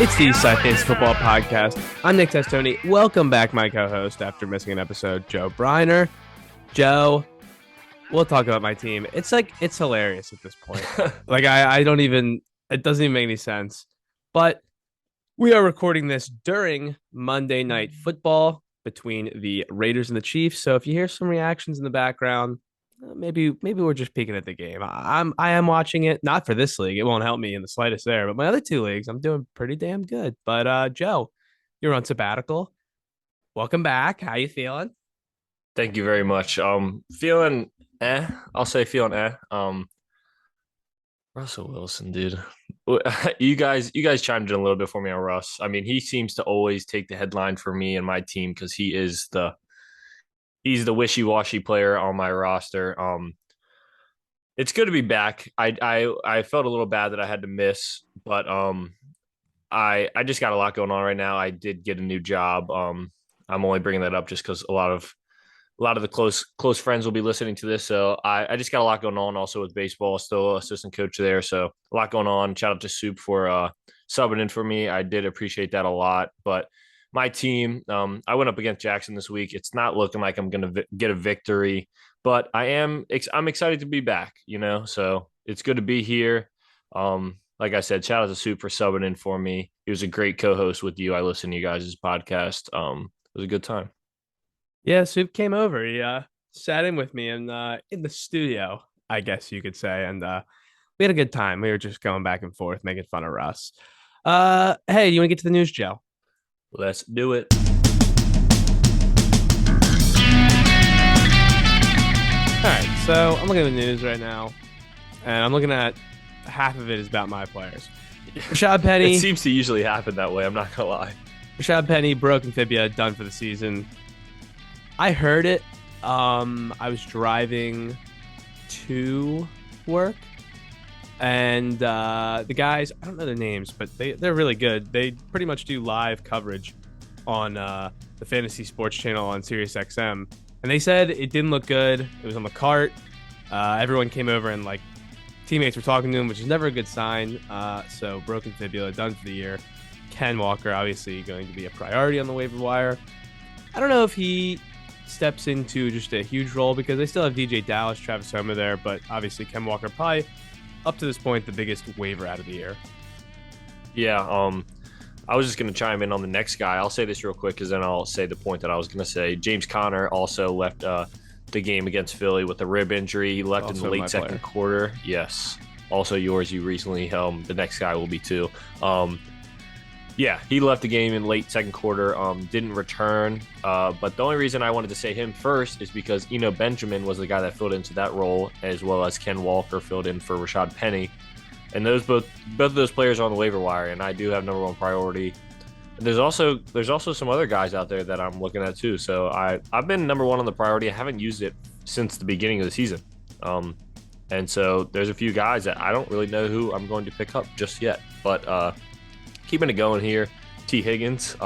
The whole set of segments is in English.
It's the Sci-Fantasy Football Podcast. I'm Nick Testoni. Welcome back, my co-host, after missing an episode, Joe Briner. Joe, we'll talk about my team. It's hilarious at this point. I don't even, it doesn't even make any sense. But we are recording this during Monday Night Football between the Raiders and the Chiefs. So if you hear some reactions in the background, maybe we're just peeking at the game. I am watching it, not for this league. It won't help me in the slightest there, but my other two leagues, I'm doing pretty damn good. But Joe, you're on sabbatical. Welcome back. How you feeling? Thank you very much. Feeling I'll say feeling Russell Wilson, dude. You guys chimed in a little bit for me on Russ. I mean, he seems to always take the headline for me and my team because he's the wishy-washy player on my roster. It's good to be back. I felt a little bad that I had to miss, but I just got a lot going on right now. I did get a new job. I'm only bringing that up just because a lot of the close friends will be listening to this. So I just got a lot going on also with baseball, still assistant coach there. So a lot going on. Shout out to Soup for subbing in for me. I did appreciate that a lot. But my team, I went up against Jackson this week. It's not looking like I'm going to get a victory, but I'm excited to be back, so it's good to be here. Like I said, shout out to Soup for subbing in for me. He was a great co-host with you. I listened to you guys' podcast. It was a good time. Yeah, Soup came over. He sat in with me in the studio, I guess you could say, and we had a good time. We were just going back and forth, making fun of Russ. Hey, you want to get to the news, Joe? Let's do it. All right, so I'm looking at the news right now, and I'm looking at half of it is about my players. Rashad Penny. It seems to usually happen that way. I'm not gonna lie. Rashad Penny, broken fibula, done for the season. I heard it. I was driving to work, and the guys, I don't know their names, but they're really good. They pretty much do live coverage on the Fantasy Sports Channel on Sirius XM, and they said it didn't look good. It was on the cart. Everyone came over and teammates were talking to him, which is never a good sign. So broken fibula, done for the year. Ken Walker, obviously going to be a priority on the waiver wire. I don't know if he steps into just a huge role because they still have DJ Dallas, Travis Homer there, but obviously Ken Walker probably up to this point the biggest waiver out of the year. Yeah, I was just going to chime in on the next guy. I'll say this real quick because then I'll say the point that I was going to say. James Conner also left the game against Philly with a rib injury. He left in the late second quarter. Yes. Also yours, you recently. The next guy will be too. Yeah, he left the game in late second quarter, didn't return. But the only reason I wanted to say him first is because Eno Benjamin was the guy that filled into that role, as well as Ken Walker filled in for Rashad Penny. And those both of those players are on the waiver wire, and I do have number one priority. There's also some other guys out there that I'm looking at too. So I've been number one on the priority. I haven't used it since the beginning of the season. And so there's a few guys that I don't really know who I'm going to pick up just yet. But keeping it going here, T. Higgins.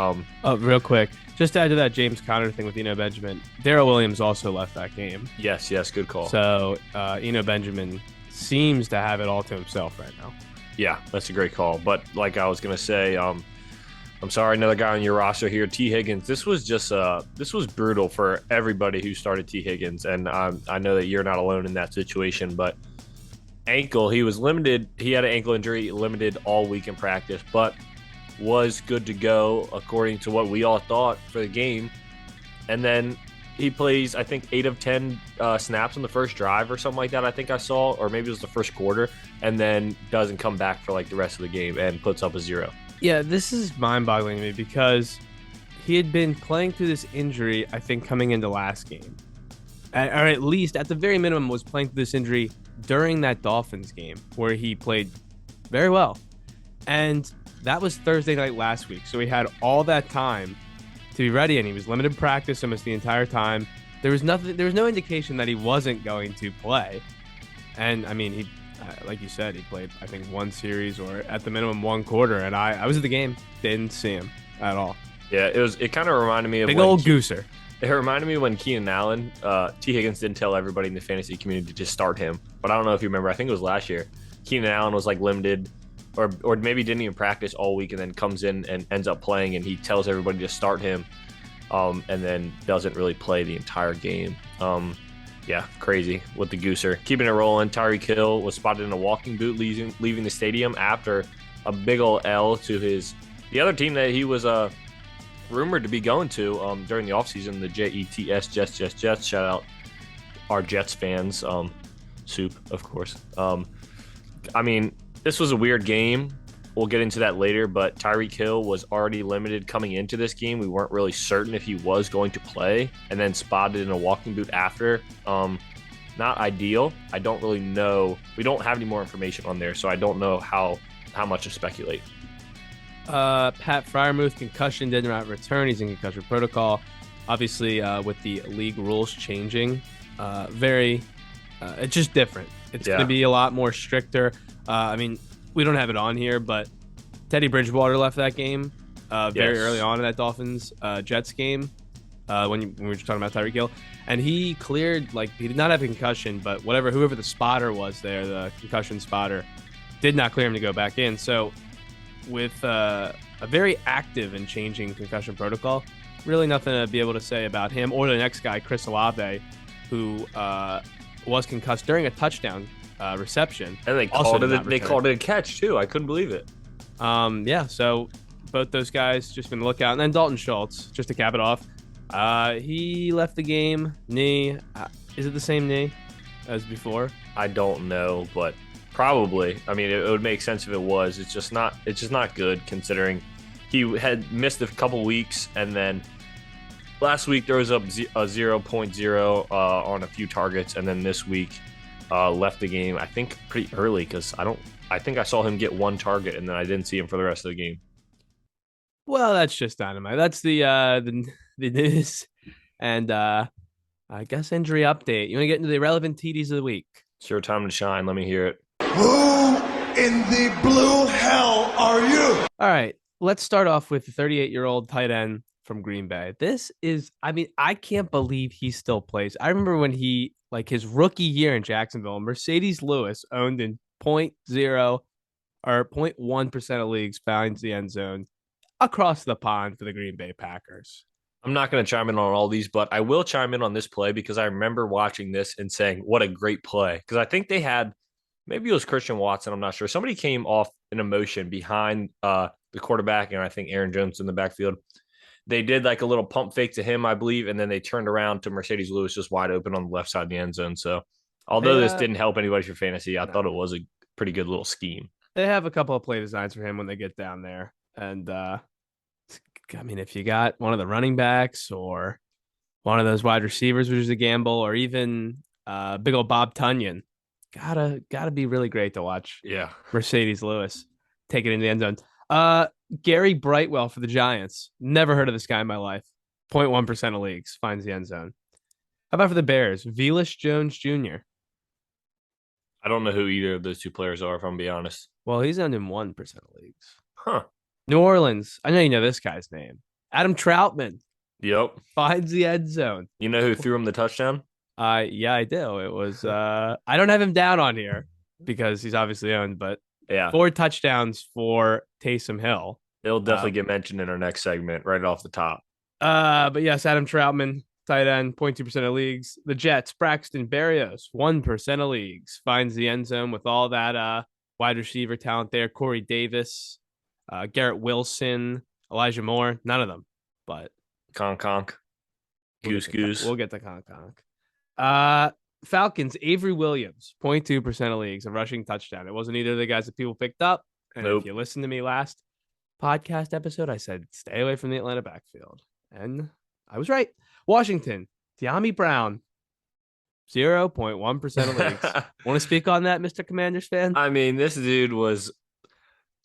Real quick, just to add to that James Conner thing with Eno Benjamin, Darrell Williams also left that game. Yes, good call. So Eno Benjamin seems to have it all to himself right now. Yeah, that's a great call. But like I was going to say, I'm sorry, another guy on your roster here, T. Higgins. This was brutal for everybody who started T. Higgins, and I know that you're not alone in that situation. But ankle, he was limited. He had an ankle injury, limited all week in practice, but was good to go according to what we all thought for the game. And then he plays, I think, 8 of 10 snaps on the first drive or something like that. I think I saw, or maybe it was the first quarter, and then doesn't come back for the rest of the game and puts up a 0. Yeah, this is mind-boggling to me because he had been playing through this injury, I think, coming into last game. Or at least, at the very minimum, was playing through this injury during that Dolphins game where he played very well. And that was Thursday night last week. So he had all that time to be ready, and he was limited practice almost the entire time. There was no indication that he wasn't going to play. And, I mean, he like you said, he played, I think, one series or at the minimum one quarter, and I was at the game, didn't see him at all. Yeah, it kind of reminded me of big old gooser. It reminded me when Keenan Allen, T. Higgins didn't tell everybody in the fantasy community to start him. But I don't know if you remember, I think it was last year. Keenan Allen was limited or maybe didn't even practice all week and then comes in and ends up playing, and he tells everybody to start him, and then doesn't really play the entire game. Yeah, crazy with the Gooser. Keeping it rolling, Tyreek Hill was spotted in a walking boot leaving the stadium after a big old L to the other team that he was rumored to be going to during the offseason, the Jets. Shout out our Jets fans. Soup, of course. I mean, this was a weird game. We'll get into that later, but Tyreek Hill was already limited coming into this game. We weren't really certain if he was going to play, and then spotted in a walking boot after. Not ideal. I don't really know. We don't have any more information on there, so I don't know how much to speculate. Pat Fryermuth, concussion, did not return. He's in concussion protocol. Obviously, with the league rules changing, it's just different. It's going to be a lot more stricter. I mean, we don't have it on here, but Teddy Bridgewater left that game very early on in that Dolphins Jets game when we were talking about Tyreek Hill, and he cleared, he did not have a concussion, but whoever the spotter was there, the concussion spotter, did not clear him to go back in. So with a very active and changing concussion protocol, really nothing to be able to say about him or the next guy, Chris Olave, who was concussed during a touchdown reception. And they called it a catch too. I couldn't believe it. So both those guys just been lookout. And then Dalton Schultz, just to cap it off, he left the game, knee. Is it the same knee as before? I don't know, but probably. I mean, it would make sense if it was. It's just not good, considering he had missed a couple weeks, and then last week there was a 0.0 on a few targets, and then this week left the game, I think, pretty early, because I think I saw him get one target, and then I didn't see him for the rest of the game. Well, that's just dynamite. That's the news, and I guess injury update. You want to get into the relevant TDs of the week? It's your time to shine. Let me hear it. Who in the blue hell are you? All right, let's start off with the 38-year-old tight end from Green Bay. I can't believe he still plays. I remember when he, his rookie year in Jacksonville, Mercedes Lewis owned in 0.0 or 0.1% of leagues finds the end zone across the pond for the Green Bay Packers. I'm not going to chime in on all these, but I will chime in on this play because I remember watching this and saying, what a great play. Because I think they had, maybe it was Christian Watson, I'm not sure. Somebody came off in a motion behind the quarterback, and I think Aaron Jones in the backfield. They did a little pump fake to him, I believe, and then they turned around to Mercedes Lewis just wide open on the left side of the end zone. So although this didn't help anybody for fantasy, I thought it was a pretty good little scheme. They have a couple of play designs for him when they get down there. And, I mean, if you got one of the running backs or one of those wide receivers, which is a gamble, or even big old Bob Tunyon, gotta be really great to watch. Yeah. Mercedes Lewis take it in the end zone. Gary Brightwell for the Giants. Never heard of this guy in my life. 0.1% of leagues finds the end zone. How about for the Bears? Velus Jones Jr. I don't know who either of those two players are, if I'm being honest. Well, he's owned in 1% of leagues. Huh. New Orleans. I know you know this guy's name. Adam Troutman. Yep. Finds the end zone. You know who threw him the touchdown? Yeah, I do. It was I don't have him down on here because he's obviously owned, but 4 touchdowns for Taysom Hill. It'll definitely get mentioned in our next segment right off the top. But yes, Adam Troutman, tight end, 0.2% of leagues. The Jets, Braxton Berrios, 1% of leagues, finds the end zone with all that wide receiver talent there. Corey Davis, Garrett Wilson, Elijah Moore, none of them. But Conk. Goose. We'll get to Conk. Falcons, Avery Williams, 0.2% of leagues, a rushing touchdown. It wasn't either of the guys that people picked up. And if you listen to me last podcast episode, I said, stay away from the Atlanta backfield. And I was right. Washington, De'Ami Brown, 0.1% of leagues. Want to speak on that, Mr. Commanders fan? I mean, this dude was,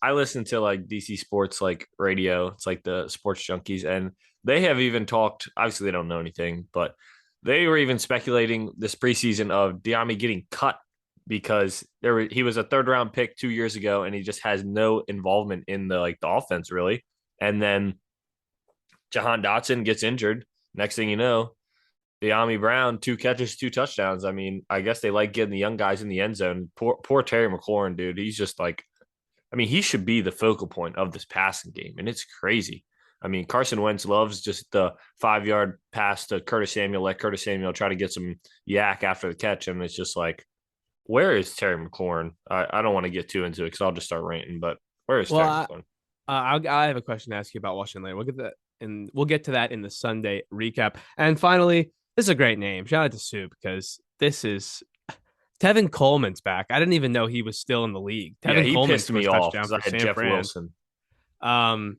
I listen to DC Sports radio. It's the Sports Junkies, and they have even talked, obviously they don't know anything, but they were even speculating this preseason of De'Ami getting cut because he was a 3rd-round pick 2 years ago, and he just has no involvement in the offense really. And then Jahan Dotson gets injured. Next thing you know, De'Ami Brown, 2 catches, 2 touchdowns. I mean, I guess they like getting the young guys in the end zone. Poor Terry McLaurin, dude. He's just I mean, he should be the focal point of this passing game, and it's crazy. I mean, Carson Wentz loves just the 5 yard pass to Curtis Samuel, let Curtis Samuel try to get some yak after the catch, and it's just like, where is Terry McLaurin? I don't want to get too into it because I'll just start ranting, but where is Well, Terry McLaurin? I have a question to ask you about Washington later. We'll get to that in the Sunday recap. And finally, this is a great name. Shout out to Soup because this is Tevin Coleman's back. I didn't even know he was still in the league. Yeah, Tevin he Coleman pissed me scores off touchdown because I for had San Jeff Fran. Wilson. Um,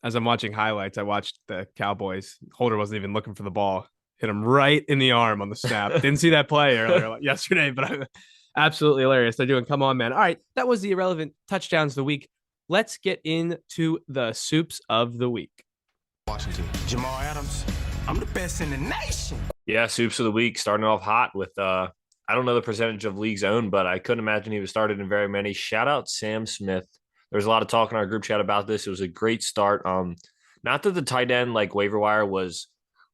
as I'm watching highlights, I watched the Cowboys. Holder wasn't even looking for the ball. Hit him right in the arm on the snap. Didn't see that play earlier yesterday, but absolutely hilarious. They're doing come on, man. All right, that was the irrelevant touchdowns of the week. Let's get into the soups of the week. Washington. Jamal Adams, I'm the best in the nation. Yeah, soups of the week starting off hot with I don't know the percentage of leagues owned, but I couldn't imagine he was started in very many. Shout out Sam Smith. There was a lot of talk in our group chat about this. It was a great start. Not that the tight end like waiver wire was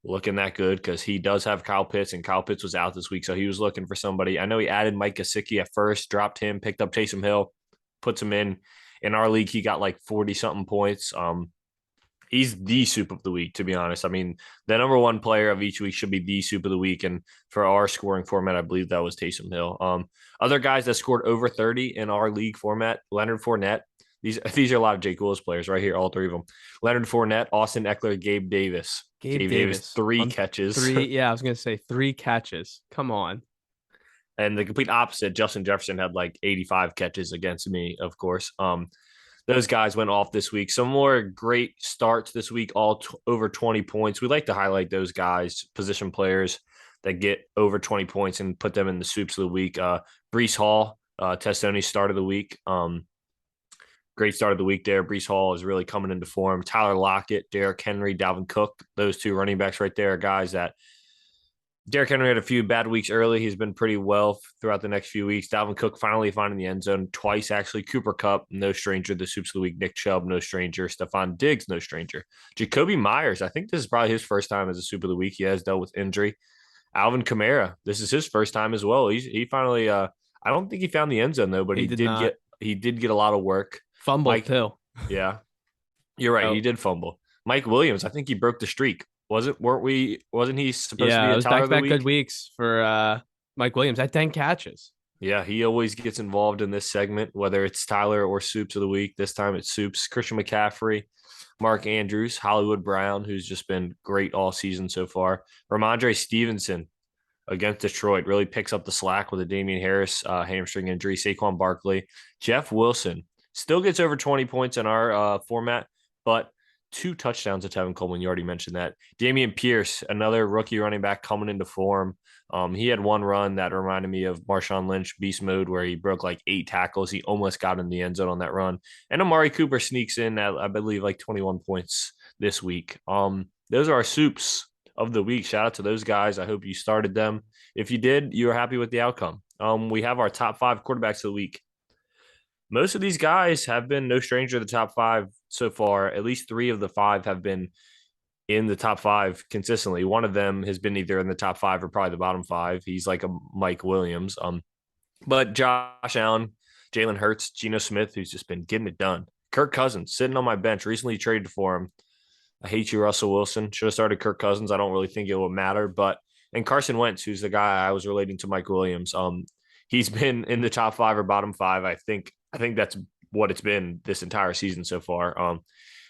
looking that good because he does have Kyle Pitts, and Kyle Pitts was out this week, so he was looking for somebody. I know he added Mike Gesicki at first, dropped him, picked up Taysom Hill, puts him in. In our league, he got like 40 something points. He's the soup of the week, to be honest. I mean, the number one player of each week should be the soup of the week. And for our scoring format, I believe that was Taysom Hill. Other guys that scored over 30 in our league format, Leonard Fournette. These are a lot of Jake Willis players right here, all three of them. Leonard Fournette, Austin Eckler, Gabe Davis. Gabe Davis, three catches. Yeah, I was going to say 3 catches. Come on. And the complete opposite, Justin Jefferson had like 85 catches against me, of course. Those guys went off this week. Some more great starts this week, all over 20 points. We like to highlight those guys, position players that get over 20 points and put them in the soups of the week. Brees Hall, Testoni's start of the week. Great start of the week there. Brees Hall is really coming into form. Tyler Lockett, Derrick Henry, Dalvin Cook, those two running backs right there are guys that Derrick Henry had a few bad weeks early. He's been pretty well throughout the next few weeks. Dalvin Cook finally finding the end zone twice, actually. Cooper Kupp, no stranger. The soups of the week. Nick Chubb, no stranger. Stephon Diggs, no stranger. Jacoby Myers, I think this is probably his first time as a soup of the week. He has dealt with injury. Alvin Kamara, this is his first time as well. He finally, I don't think he found the end zone though, but he did get a lot of work. Fumble too. Yeah, you're right. Oh. He did fumble. Mike Williams, I think he broke the streak. Wasn't he supposed to be Yeah, a it was Tyler of the back-to-back week? good weeks for Mike Williams. Had 10 catches. Yeah, he always gets involved in this segment, whether it's Tyler or Soups of the Week. This time it's Soups. Christian McCaffrey, Mark Andrews, Hollywood Brown, who's just been great all season so far. Ramondre Stevenson against Detroit really picks up the slack with a Damian Harris hamstring injury. Saquon Barkley. Jeff Wilson still gets over 20 points in our format, but 2 touchdowns to Tevin Coleman. You already mentioned that. Dameon Pierce, another rookie running back coming into form. He had one run that reminded me of Marshawn Lynch beast mode where he broke like 8 tackles. He almost got in the end zone on that run. And Amari Cooper sneaks in at, I believe, like 21 points this week. Those are our soups of the week. Shout out to those guys. I hope you started them. If you did, you were happy with the outcome. We have our top 5 quarterbacks of the week. Most of these guys have been no stranger to the top 5 so far. At least 3 of the 5 have been in the top 5 consistently. One of them has been either in the top 5 or probably the bottom 5. He's like a Mike Williams. But Josh Allen, Jalen Hurts, Geno Smith, who's just been getting it done. Kirk Cousins sitting on my bench, recently traded for him. I hate you, Russell Wilson. Should have started Kirk Cousins. I don't really think it will matter. And Carson Wentz, who's the guy I was relating to Mike Williams. He's been in the top 5 or bottom 5. I think that's what it's been this entire season so far.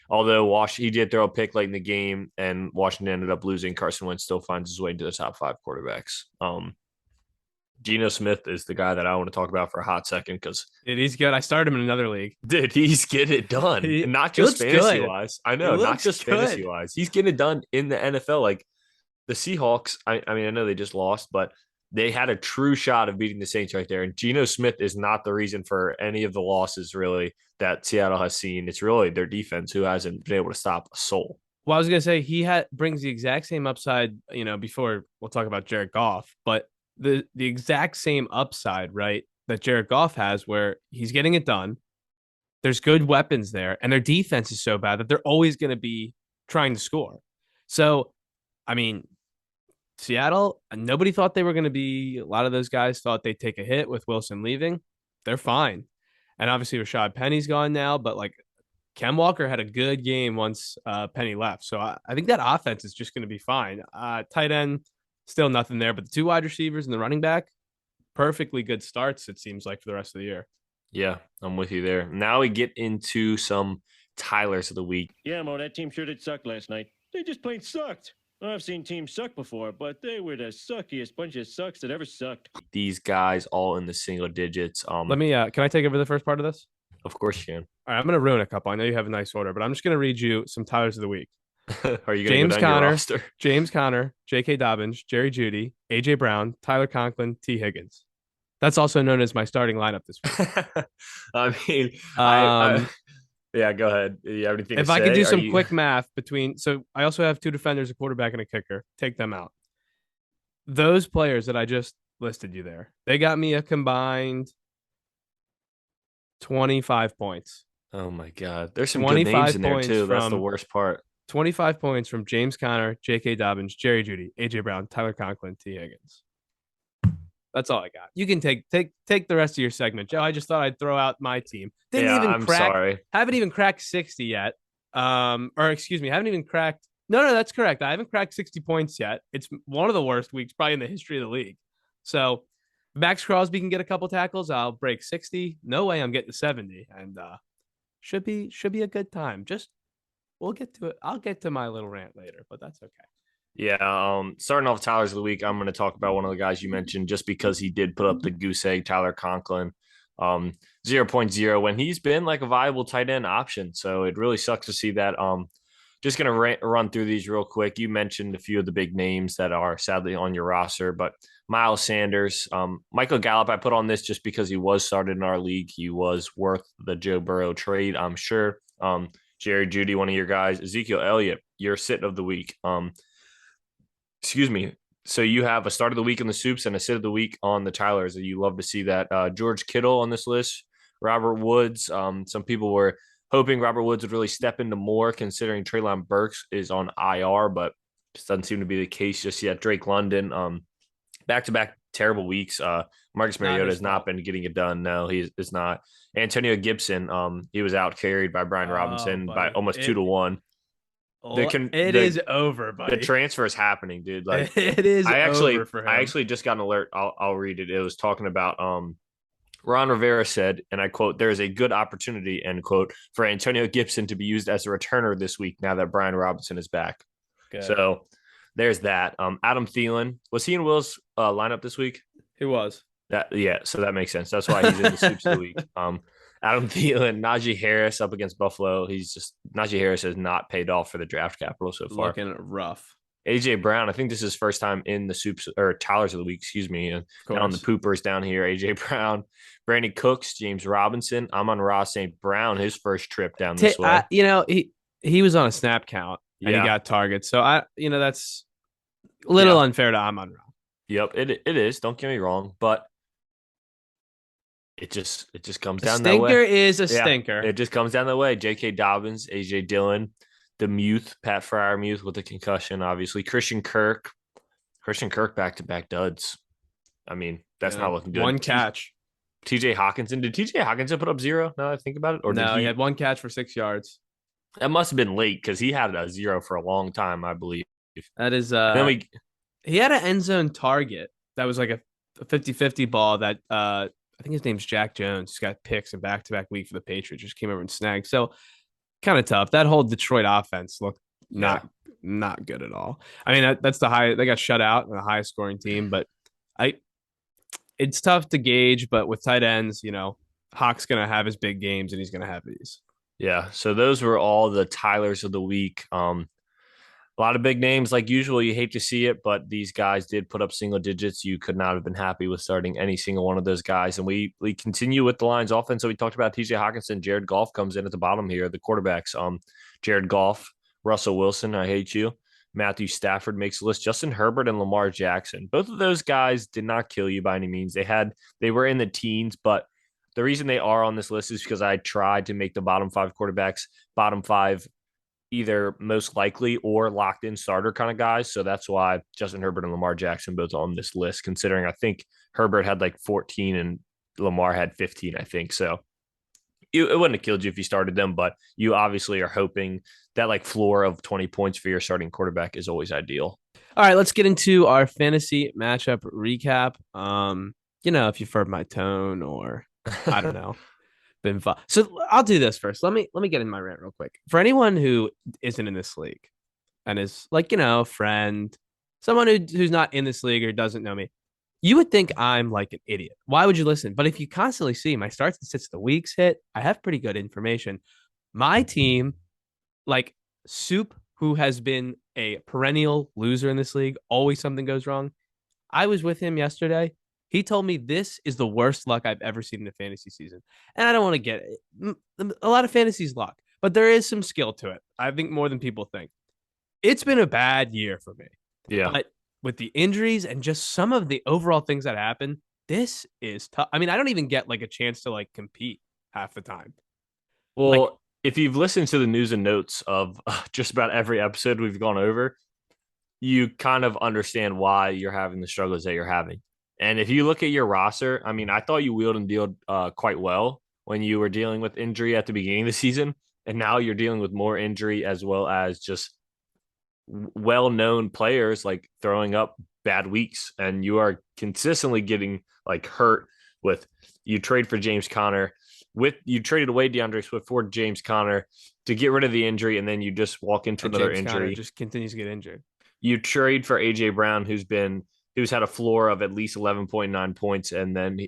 Although he did throw a pick late in the game and Washington ended up losing, Carson Wentz still finds his way into the top 5 quarterbacks. Geno Smith is the guy that I want to talk about for a hot second because he's good. I started him in another league. Dude, he's getting it done. And not just fantasy wise. I know, not just fantasy wise. He's getting it done in the NFL. Like the Seahawks, I mean, I know they just lost, but they had a true shot of beating the Saints right there. And Geno Smith is not the reason for any of the losses, really, that Seattle has seen. It's really their defense who hasn't been able to stop a soul. Well, I was going to say he brings the exact same upside, before we'll talk about Jared Goff, but the exact same upside, right, that Jared Goff has where he's getting it done. There's good weapons there, and their defense is so bad that they're always going to be trying to score. So, I mean, Seattle, nobody thought they were going to be. A lot of those guys thought they'd take a hit with Wilson leaving. They're fine. And obviously Rashad Penny's gone now, but like Kem Walker had a good game once Penny left. So I think that offense is just going to be fine. Tight end, still nothing there, but the two wide receivers and the running back, perfectly good starts, it seems like, for the rest of the year. Yeah, I'm with you there. Now we get into some Tylers of the week. Yeah, Mo, that team sure did suck last night. They just plain sucked. I've seen teams suck before, but they were the suckiest bunch of sucks that ever sucked. These guys all in the single digits. Let me, can I take over the first part of this? Of course you All right, I'm going to ruin a couple. I know you have a nice order, but I'm just going to read you some Tylers of the week. can. Are you going to James go down your Conner, roster? James Conner, J.K. Dobbins, Jerry Jeudy, A.J. Brown, Tyler Conklin, T. Higgins. That's also known as my starting lineup this week. I mean, yeah, go ahead. You have anything If to I say? could do some quick math between, so I also have two defenders, a quarterback, and a kicker. Take them out. Those players that I just listed you there, they got me a combined 25 points. Oh my God, there's some good names in there too. That's the worst part. 25 points from James Conner, J.K. Dobbins, Jerry Jeudy, A.J. Brown, Tyler Conklin, T. Higgins. That's all I got. You can take the rest of your segment, Joe. I just thought I'd throw out my team. I'm sorry. Haven't even cracked 60 yet. Or excuse me, haven't even cracked. No, that's correct. I haven't cracked 60 points yet. It's one of the worst weeks probably in the history of the league. So Max Crosby can get a couple tackles. I'll break 60. No way I'm getting to 70. And should be a good time. We'll get to it. I'll get to my little rant later, but that's okay. Yeah, starting off Tylers of the week, I'm going to talk about one of the guys you mentioned just because he did put up the goose egg, Tyler Conklin, 0.0 when he's been like a viable tight end option. So it really sucks to see that. Just going to run through these real quick. You mentioned a few of the big names that are sadly on your roster, but Miles Sanders, Michael Gallup, I put on this just because he was started in our league. He was worth the Joe Burrow trade, I'm sure. Jerry Jeudy, one of your guys, Ezekiel Elliott, your sit of the week. Excuse me. So you have a start of the week in the Soups and a sit of the week on the Tylers. You love to see that. George Kittle on this list, Robert Woods. Some people were hoping Robert Woods would really step into more considering Treylon Burks is on IR, but just doesn't seem to be the case just yet. Drake London, back-to-back terrible weeks. Marcus Mariota has not been getting it done. No, he is not. Antonio Gibson, he was out carried by Brian Robinson by almost 2-1. It is over, buddy. The transfer is happening, dude. Like it is over for him. I actually just got an alert. I'll read it. It was talking about Ron Rivera said, and I quote, "There is a good opportunity," end quote, for Antonio Gibson to be used as a returner this week now that Brian Robinson is back. Good. So there's that. Adam Thielen, was he in Will's lineup this week? He was. So that makes sense. That's why he's in the Soups of the week. Adam Thielen, Najee Harris up against Buffalo. Najee Harris has not paid off for the draft capital so far. Looking rough. AJ Brown, I think this is his first time in the Soups or Tylers of the week, excuse me. And on the poopers down here, AJ Brown, Brandon Cooks, James Robinson. I'm on Ross St. Brown, his first trip down this way. He was on a snap count and he got targets. So that's a little unfair to Amon Ra. Yep, it is. Don't get me wrong, but it just comes down that way. Stinker is a stinker. It just comes down that way. J.K. Dobbins, A.J. Dillon, the Muth, Pat Fryermuth with a concussion, obviously. Christian Kirk back-to-back duds. I mean, that's not looking good. One catch. T.J. Hawkinson. Did T.J. Hawkinson put up 0 now that I think about it? Or no, he had one catch for 6 yards. That must have been late because he had a 0 for a long time, I believe. That is he had an end zone target that was like a 50-50 ball that I think his name's Jack Jones. He's got picks in back-to-back week for the Patriots. Just came over and snagged. So kind of tough. That whole Detroit offense looked not good at all. I mean, that's the high. They got shut out, the highest scoring team. But it's tough to gauge. But with tight ends, Hawk's gonna have his big games, and he's gonna have these. Yeah. So those were all the Tylers of the week. A lot of big names, like usual. You hate to see it, but these guys did put up single digits. You could not have been happy with starting any single one of those guys. And we continue with the Lions offense. So we talked about T.J. Hawkinson. Jared Goff comes in at the bottom here. The quarterbacks, Jared Goff, Russell Wilson, I hate you. Matthew Stafford makes the list. Justin Herbert and Lamar Jackson. Both of those guys did not kill you by any means. They were in the teens, but the reason they are on this list is because I tried to make the bottom 5 quarterbacks, bottom 5 either most likely or locked in starter kind of guys. So that's why Justin Herbert and Lamar Jackson both on this list, considering I think Herbert had like 14 and Lamar had 15, I think. So it wouldn't have killed you if you started them, but you obviously are hoping that like floor of 20 points for your starting quarterback is always ideal. All right, let's get into our fantasy matchup recap. If you've heard my tone or I don't know, been fun. So I'll do this first. Let me get in my rant real quick. For anyone who isn't in this league and is like, a friend, someone who's not in this league or doesn't know me, you would think I'm like an idiot. Why would you listen? But if you constantly see my starts and sits, the weeks hit, I have pretty good information. My team, like Soup, who has been a perennial loser in this league, always something goes wrong. I was with him yesterday. He told me this is the worst luck I've ever seen in a fantasy season. And I don't want to get it. A lot of fantasy's luck, but there is some skill to it. I think more than people think. It's been a bad year for me. Yeah. But with the injuries and just some of the overall things that happen, this is tough. I mean, I don't even get like a chance to like compete half the time. Well, Like, if you've listened to the news and notes of just about every episode we've gone over, you kind of understand why you're having the struggles that you're having. And if you look at your roster, I mean, I thought you wheeled and dealed quite well when you were dealing with injury at the beginning of the season. And now you're dealing with more injury as well as just well-known players like throwing up bad weeks. And you are consistently getting like hurt with you trade for James Conner. You traded away DeAndre Swift for James Conner to get rid of the injury, and then you just walk into another James injury. Conner just continues to get injured. You trade for AJ Brown, who's had a floor of at least 11.9 points, and then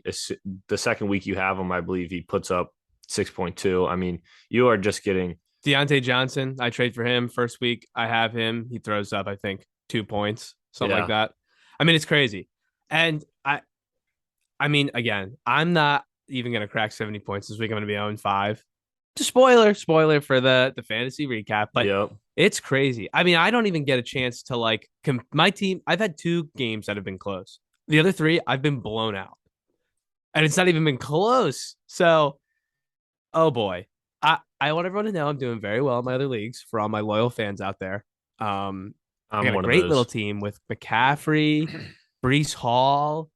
the second week you have him, I believe he puts up 6.2. I mean, you are just getting Deontay Johnson. I trade for him first week. I have him. He throws up, I think, 2 points, something like that. I mean, it's crazy. And I mean, again, I'm not even going to crack 70 points this week. I'm going to be 0-5. Just spoiler for the fantasy recap, but it's crazy. I mean, I don't even get a chance to like my team. I've had 2 games that have been close. The other 3, I've been blown out, and it's not even been close. So, oh boy, I want everyone to know I'm doing very well in my other leagues for all my loyal fans out there. I got a great little team with McCaffrey, Brees Hall,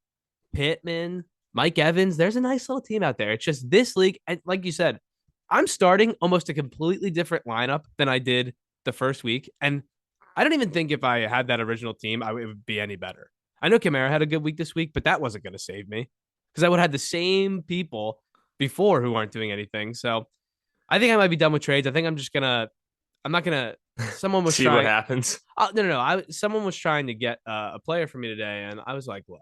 Pittman, Mike Evans. There's a nice little team out there. It's just this league, and like you said, I'm starting almost a completely different lineup than I did the first week. And I don't even think if I had that original team, it would be any better. I know Kamara had a good week this week, but that wasn't going to save me because I would have had the same people before who aren't doing anything. So I think I might be done with trades. I think I'm not going to, someone was see trying. What happens. No. Someone was trying to get a player for me today. And I was like, look,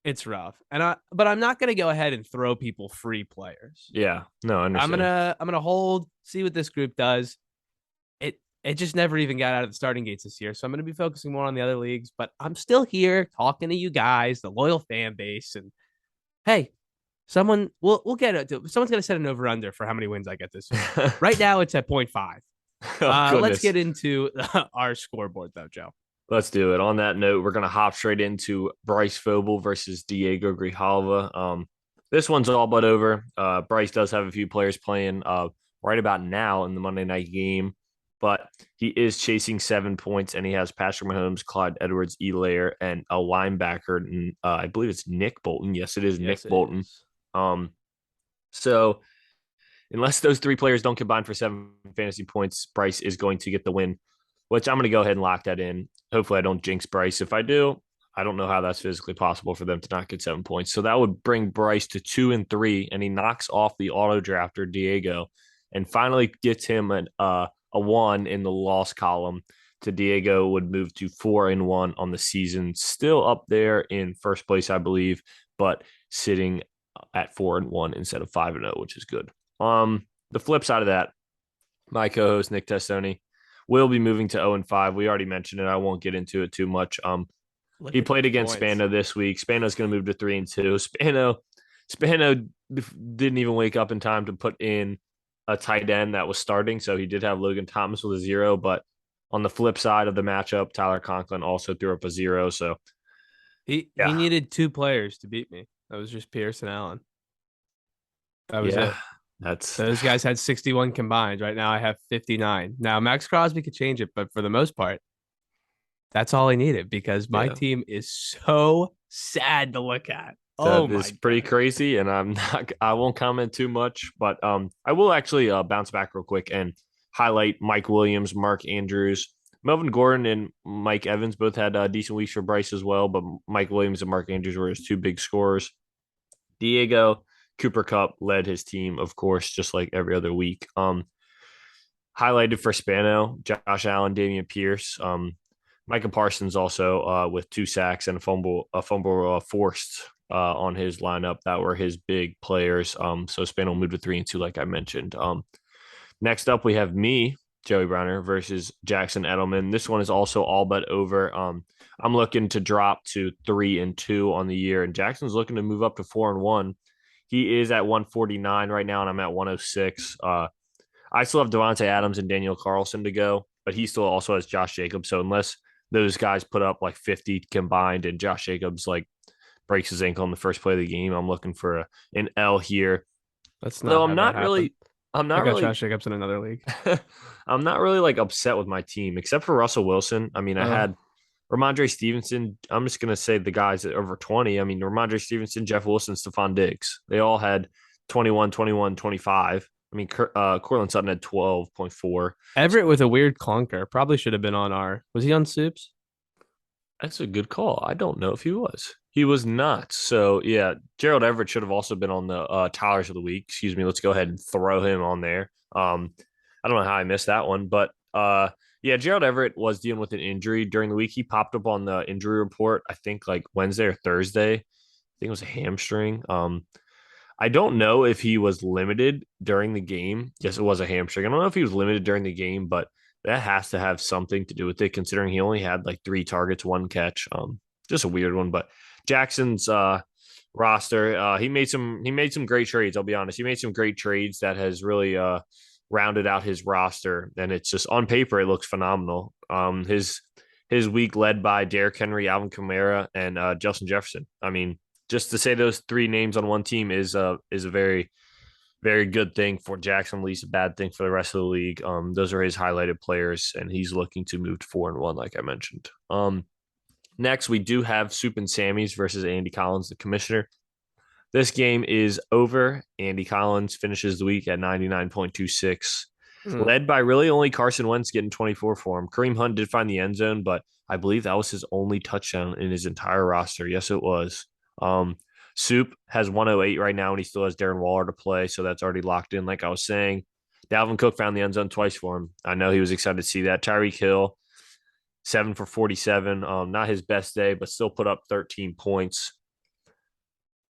it's rough. But I'm not going to go ahead and throw people free players. Yeah. No, I understand. I'm going to hold, see what this group does. It just never even got out of the starting gates this year. So I'm going to be focusing more on the other leagues, but I'm still here talking to you guys, the loyal fan base. And hey, we'll get it. Someone's going to set an over under for how many wins I get this year. Right now it's at 0.5. Let's get into our scoreboard though, Joe. Let's do it. On that note, we're going to hop straight into Bryce Phobel versus Diego Grijalva. This one's all but over. Bryce does have a few players playing right about now in the Monday night game, but he is chasing 7 points, and he has Patrick Mahomes, Clyde Edwards-Helaire, and a linebacker. And I believe it's Nick Bolton. Yes, it is Nick Bolton. So unless those 3 players don't combine for 7 fantasy points, Bryce is going to get the win, which I'm going to go ahead and lock that in. Hopefully I don't jinx Bryce. If I do, I don't know how that's physically possible for them to not get 7 points. So that would bring Bryce to 2-3, and he knocks off the auto drafter Diego and finally gets him a 1 in the loss column. To Diego would move to 4-1 on the season, still up there in first place, I believe, but sitting at 4-1 instead of 5-0, which is good. The flip side of that, my co-host Nick Testoni will be moving to 0-5. We already mentioned it. I won't get into it too much. He played against Spano this week. Spano's going to move to 3-2. Spano didn't even wake up in time to put in a tight end that was starting, so he did have Logan Thomas with a 0. But on the flip side of the matchup, Tyler Conklin also threw up a 0. So he needed 2 players to beat me. That was just Pierce and Allen. That was it. Those guys had 61 combined. Right now I have 59. Now Max Crosby could change it, but for the most part, that's all I needed because my team is so sad to look at. Oh That my is pretty God. crazy, and I won't comment too much, but I will actually bounce back real quick and highlight Mike Williams, Mark Andrews, Melvin Gordon, and Mike Evans both had decent weeks for Bryce as well, but Mike Williams and Mark Andrews were his two big scorers. Diego Cooper Cup led his team, of course, just like every other week. Highlighted for Spano, Josh Allen, Damian Pierce, Micah Parsons also with 2 sacks and a fumble forced on his lineup. That were his big players. So Spano moved to 3-2, like I mentioned. Next up, we have me, Joey Browner, versus Jackson Edelman. This one is also all but over. I'm looking to drop to 3-2 on the year, and Jackson's looking to move up to 4-1. He is at 149 right now, and I'm at 106. I still have Devontae Adams and Daniel Carlson to go, but he still also has Josh Jacobs. So unless those guys put up like 50 combined and Josh Jacobs like breaks his ankle in the first play of the game, I'm looking for an L here. Let's not Though have that happen. I'm I not got really, Josh Jacobs in another league. I'm not really like upset with my team except for Russell Wilson. I mean, I had Ramondre Stevenson. I'm just gonna say the guys at over 20. I mean, Ramondre Stevenson, Jeff Wilson, Stephon Diggs. They all had 21, 21, 25. I mean, Cortland Sutton had 12.4. Everett with a weird clunker. Probably should have been on our. Was he on Soups? That's a good call. I don't know if he was. He was not. So yeah, Gerald Everett should have also been on the Tyler's of the week. Excuse me. Let's go ahead and throw him on there. I don't know how I missed that one, but yeah, Gerald Everett was dealing with an injury during the week. He popped up on the injury report, I think like Wednesday or Thursday. I think it was a hamstring. I don't know if he was limited during the game. Yes, it was a hamstring. I don't know if he was limited during the game, but that has to have something to do with it, considering he only had like 3 targets, 1 catch. Just a weird one. But Jackson's roster, he made some great trades. I'll be honest. He made some great trades that has really rounded out his roster, and it's just on paper it looks phenomenal. His week led by Derrick Henry, Alvin Kamara, and Justin Jefferson. I mean, just to say those 3 names on one team is a very, very good thing for Jackson, at least a bad thing for the rest of the league. Those are his highlighted players, and he's looking to move to 4-1, like I mentioned. Next, we do have Soup and Sammy's versus Andy Collins, the commissioner. This game is over. Andy Collins finishes the week at 99.26, led by really only Carson Wentz getting 24 for him. Kareem Hunt did find the end zone, but I believe that was his only touchdown in his entire roster. Yes, it was. Soup has 108 right now, and he still has Darren Waller to play, so that's already locked in. Like I was saying, Dalvin Cook found the end zone twice for him. I know he was excited to see that. Tyreek Hill, 7 for 47. Not his best day, but still put up 13 points.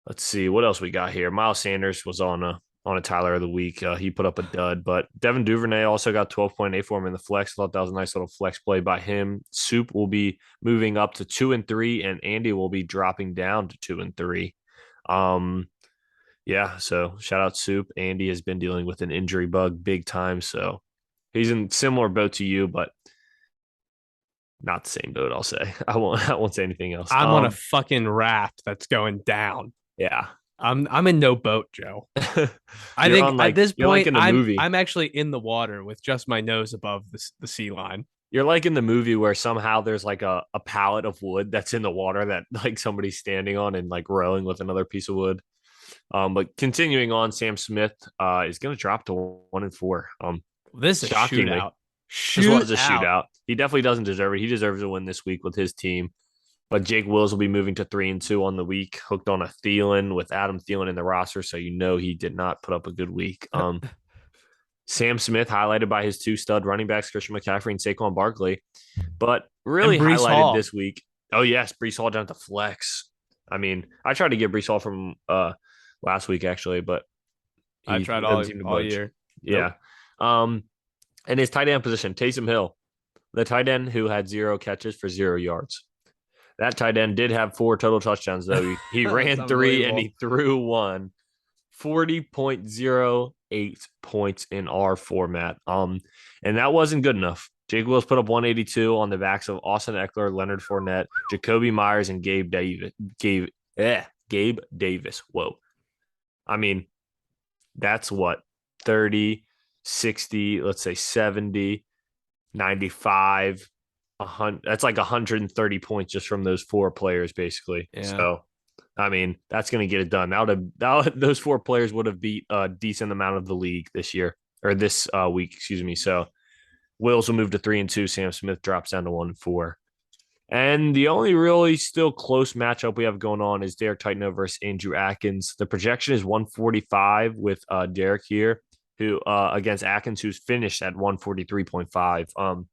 Let's see what else we got here. Miles Sanders was on a Tyler of the week. He put up a dud, but Devin Duvernay also got 12.8 for him in the flex. I thought that was a nice little flex play by him. Soup will be moving up to 2-3, and Andy will be dropping down to 2-3. Yeah, so shout out Soup. Andy has been dealing with an injury bug big time, so he's in similar boat to you, but not the same boat. I'll say. I won't say anything else. I'm on a fucking raft that's going down. Yeah. I'm in no boat, Joe. I You're think on, like, at this you're like point in a movie. I'm actually in the water with just my nose above the sea line. You're like in the movie where somehow there's like a pallet of wood that's in the water that like somebody's standing on and like rowing with another piece of wood. But continuing on, Sam Smith is going to drop to 1-4. This is a shockingly. shootout. This was a shootout. He definitely doesn't deserve it. He deserves a win this week with his team. But Jake Wills will be moving to 3-2 on the week, hooked on a Thielen with Adam Thielen in the roster, so you know he did not put up a good week. Sam Smith highlighted by his 2 stud running backs, Christian McCaffrey and Saquon Barkley, but really highlighted Hall. this week. Oh yes, Breece Hall down to flex. I mean, I tried to get Breece Hall from last week actually, but I tried all year. Yeah. Nope. And his tight end position, Taysom Hill, the tight end who had 0 catches for 0 yards. That tight end did have 4 total touchdowns, though. He ran 3 and he threw 1. 40.08 points in our format. And that wasn't good enough. Jake Wills put up 182 on the backs of Austin Eckler, Leonard Fournette, Jacoby Myers, and Gabe Davis. Whoa. I mean, that's what? 30, 60, let's say 70, 95, 100. That's like 130 points just from those 4 players, basically. Yeah. So I mean, that's going to get it done. Those 4 players would have beat a decent amount of the league this year or this week, excuse me. So Wills will move to 3-2. Sam Smith drops down to 1-4. And the only really still close matchup we have going on is Derek Titano versus Andrew Atkins. The projection is 145 with Derek here, who against Atkins, who's finished at 143.5.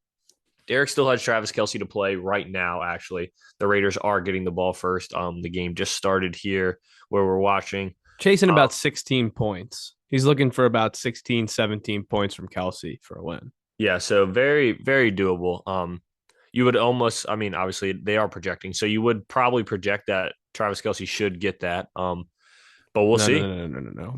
Derek still has Travis Kelce to play right now, actually. The Raiders are getting the ball first. The game just started here where we're watching. Chasing about 16 points. He's looking for about 16, 17 points from Kelce for a win. Yeah, so very, very doable. You would almost, I mean, obviously they are projecting, so you would probably project that Travis Kelce should get that. But we'll see. No.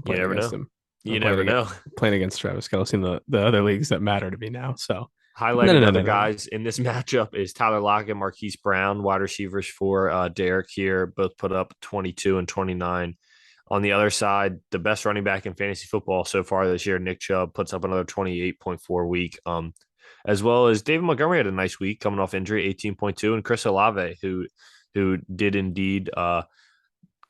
You never know. Him. You never know. Playing against Travis Kelce in the other leagues that matter to me now. So highlighting other guys in this matchup is Tyler Lockett, Marquise Brown, wide receivers for Derek here. Both put up 22 and 29. On the other side, the best running back in fantasy football so far this year, Nick Chubb, puts up another 28.4 week. As well as David Montgomery had a nice week coming off injury, 18.2, and Chris Olave, who did indeed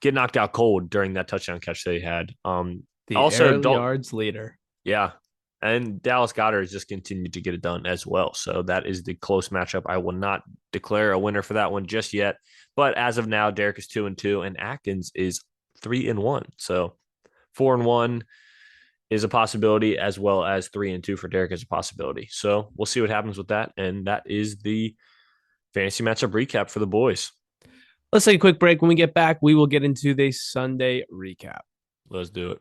get knocked out cold during that touchdown catch they had. The also yards leader. Yeah. And Dallas Goedert has just continued to get it done as well. So that is the close matchup. I will not declare a winner for that one just yet. But as of now, Derek is 2-2 and Atkins is 3-1. So 4-1 is a possibility, as well as 3-2 for Derek is a possibility. So we'll see what happens with that. And that is the fantasy matchup recap for the boys. Let's take a quick break. When we get back, we will get into the Sunday recap. Let's do it.